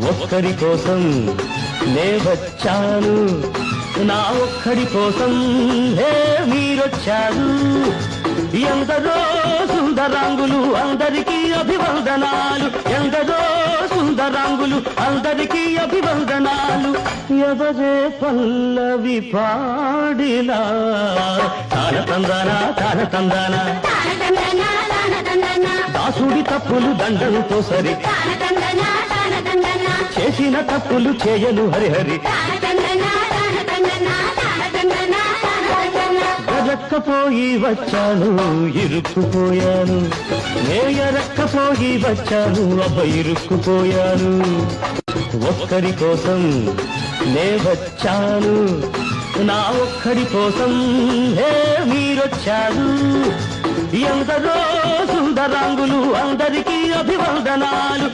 ఒక్కడి కోసం నే వచ్చాను, నా ఒక్కడి కోసం హే మీరొచ్చారు. ఎందరో సుందరాంగులు అందరికీ అభివందనాలు, ఎందరో సుందరాంగులు అందరికీ అభివందనాలు. ఎవరే పల్లవి పాడినా తానతందానా తానతందానా, దాసుడి తప్పులు దండంతో సరి, చేసిన తప్పులు చేయను హరిహరి. ఎరక్కపోయి వచ్చాను ఇరుక్కుపోయాను, నే ఎరక్కపోయి వచ్చాను అబ్బ ఇరుక్కుపోయాను. ఒక్కడి కోసం నే వచ్చాను, నా ఒక్కడి కోసం హే మీరొచ్చారు. ఎందరో సుందరాంగులు అందరికీ అభివందనాలు,